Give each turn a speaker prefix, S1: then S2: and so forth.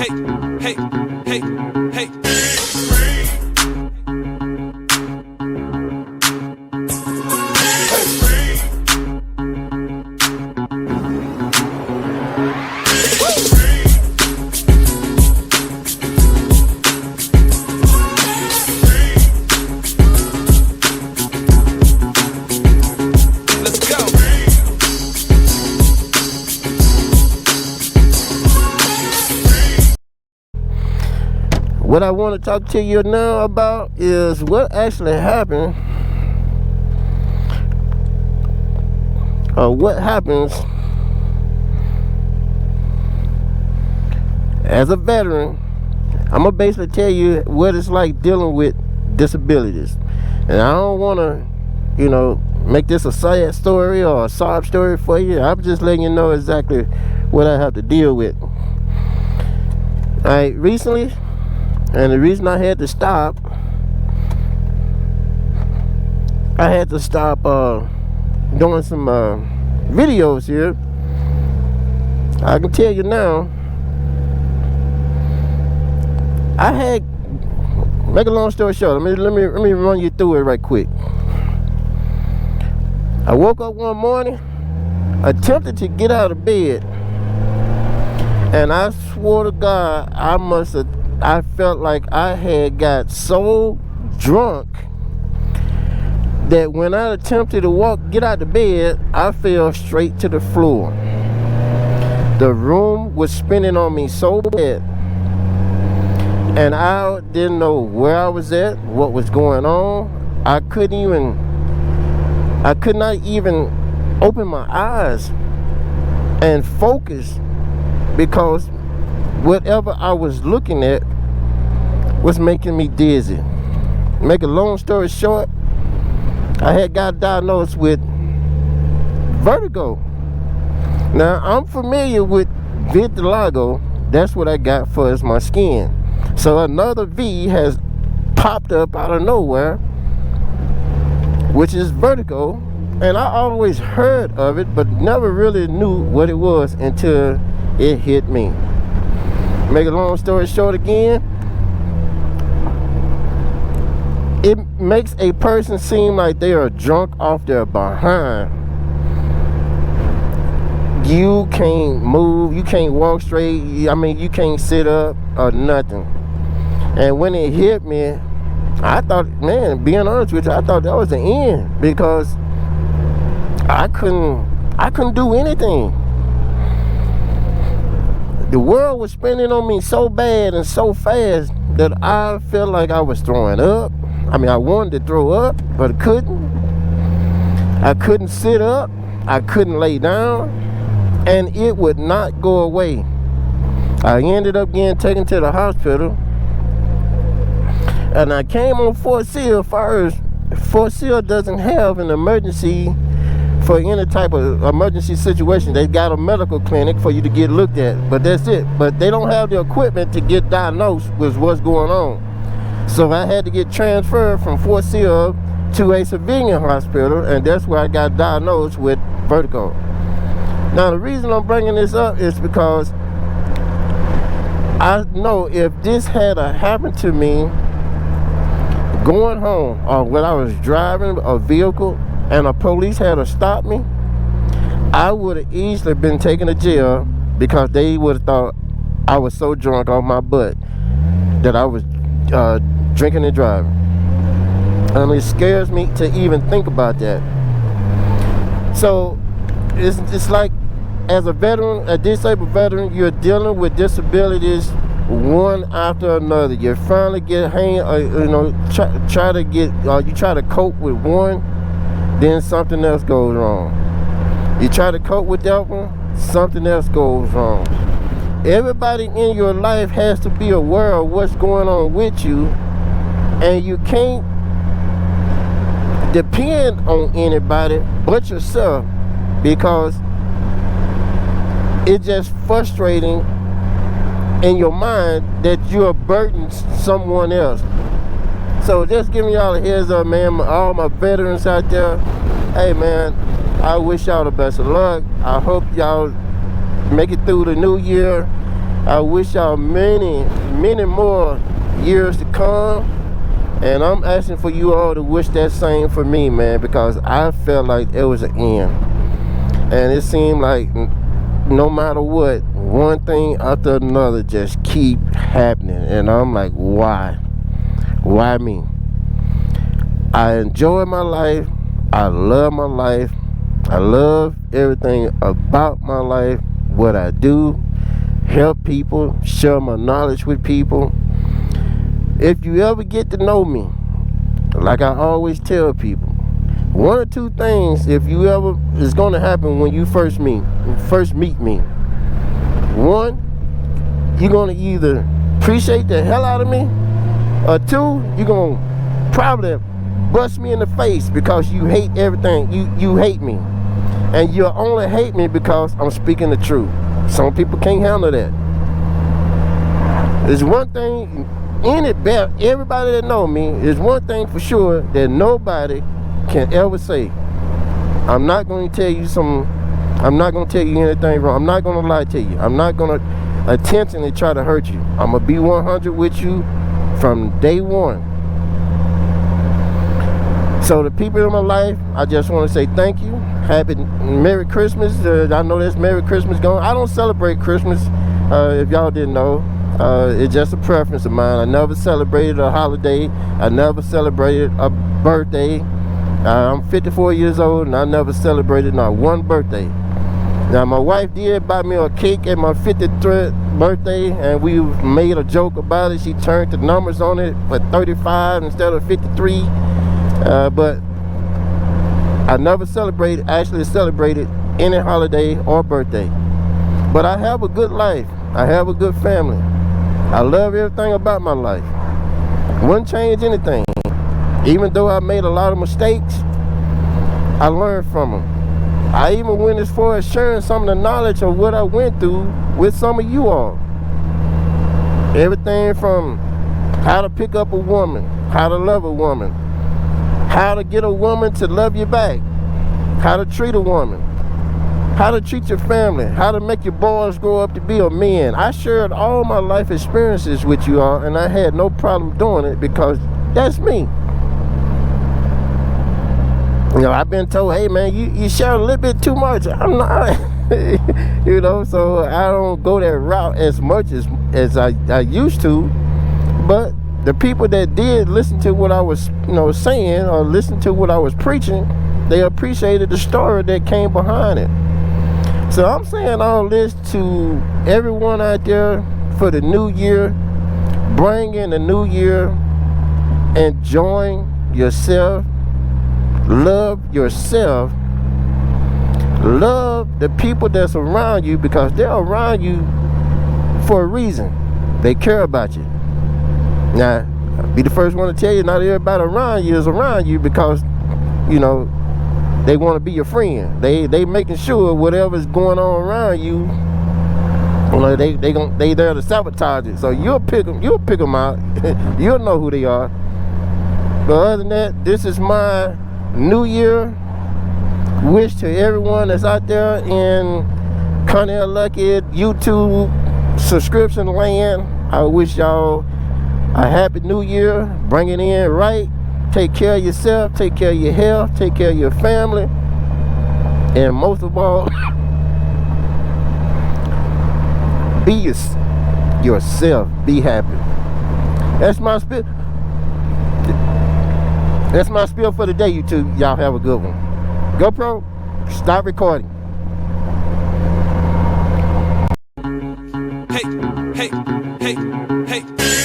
S1: hey, hey, hey.
S2: What I want to talk to you now about is what actually happened, or what happens as a veteran. I'm gonna basically tell you what it's like dealing with disabilities, and I don't want to, make this a sad story or a sob story for you. I'm just letting you know exactly what I have to deal with. Recently. And the reason I had to stop doing some videos here. I can tell you now, make a long story short, let me run you through it right quick. I woke up one morning, attempted to get out of bed, and I swore to God, I felt like I had got so drunk that when I attempted to get out of bed, I fell straight to the floor. The room was spinning on me so bad, and I didn't know where I was at, what was going on. I could not even open my eyes and focus, because whatever I was looking at was making me dizzy. Make a long story short, I had got diagnosed with vertigo. Now, I'm familiar with vitiligo. That's what I got for as my skin. So another V has popped up out of nowhere, which is vertigo. And I always heard of it, but never really knew what it was until it hit me. Make a long story short again, it makes a person seem like they are drunk off their behind. You can't move, you can't walk straight, you can't sit up or nothing. And when it hit me, I thought, man, being honest with you, I thought that was the end, because I couldn't do anything. The world was spinning on me so bad and so fast that I felt like I was throwing up. I wanted to throw up, but I couldn't. I couldn't sit up. I couldn't lay down. And it would not go away. I ended up getting taken to the hospital. And I came on Fort Sill first. Fort Sill doesn't have an emergency for any type of emergency situation. They got a medical clinic for you to get looked at, but that's it. But they don't have the equipment to get diagnosed with what's going on. So I had to get transferred from Fort Sill to a civilian hospital, and that's where I got diagnosed with vertigo. Now, the reason I'm bringing this up is because I know if this had happened to me going home, or when I was driving a vehicle and a police had to stop me, I would have easily been taken to jail, because they would have thought I was so drunk off my butt that I was drinking and driving. And it scares me to even think about that. So it's like, as a veteran, a disabled veteran, you're dealing with disabilities one after another. You finally get try to cope with one, then something else goes wrong. You try to cope with that one, something else goes wrong. Everybody in your life has to be aware of what's going on with you, and you can't depend on anybody but yourself, because it's just frustrating in your mind that you're burdening someone else. So just giving y'all a heads up, man, all my veterans out there, hey man, I wish y'all the best of luck. I hope y'all make it through the new year I wish y'all many, many more years to come. And I'm asking for you all to wish that same for me, man, because I felt like it was an end. And it seemed like no matter what, one thing after another just keep happening. And I'm like, why? Why me? I enjoy my life. I love my life. I love everything about my life. What I do, help people, share my knowledge with people. If you ever get to know me, like I always tell people, one or two things is going to happen when you first meet me. One, you're going to either appreciate the hell out of me, or two, you're going to probably bust me in the face because you hate everything. You hate me. And you only hate me because I'm speaking the truth. Some people can't handle that. There's one thing, everybody that know me, is one thing for sure that nobody can ever say. I'm not going to tell you anything wrong. I'm not going to lie to you. I'm not going to intentionally try to hurt you. I'm going to be 100 with you from day one. So the people in my life, I just want to say thank you. Happy Merry Christmas. I know there's Merry Christmas going. I don't celebrate Christmas, if y'all didn't know. It's just a preference of mine. I never celebrated a holiday. I never celebrated a birthday. I'm 54 years old and I never celebrated not one birthday. Now my wife did buy me a cake at my 53rd birthday, and we made a joke about it. She turned the numbers on it for 35 instead of 53. But I never actually celebrated any holiday or birthday. But I have a good life. I have a good family. I love everything about my life. Wouldn't change anything. Even though I made a lot of mistakes, I learned from them. I even went as far as sharing some of the knowledge of what I went through with some of you all. Everything from how to pick up a woman, how to love a woman, how to get a woman to love you back, how to treat a woman, how to treat your family, how to make your boys grow up to be a man. I shared all my life experiences with you all, and I had no problem doing it because that's me. You know, I've been told, hey man, you share a little bit too much. I'm not, you know, so I don't go that route as much as I used to. But the people that did listen to what I was, saying, or listen to what I was preaching, they appreciated the story that came behind it. So I'm saying all this to everyone out there for the new year. Bring in the new year, enjoying yourself, love yourself, love the people that's around you, because they're around you for a reason. They care about you. Now, I'll be the first one to tell you, not everybody around you is around you because, they want to be your friend. They making sure whatever's going on around you, they there to sabotage it. So you'll pick them out. You'll know who they are. But other than that, this is my New Year wish to everyone that's out there in Cornell Luckett YouTube subscription land. I wish y'all a happy New Year. Bring it in right. Take care of yourself. Take care of your health. Take care of your family. And most of all, be yourself. Be happy. That's my spiel. That's my spiel for the day, YouTube. Y'all have a good one. GoPro, stop recording.
S1: Hey, hey, hey, hey.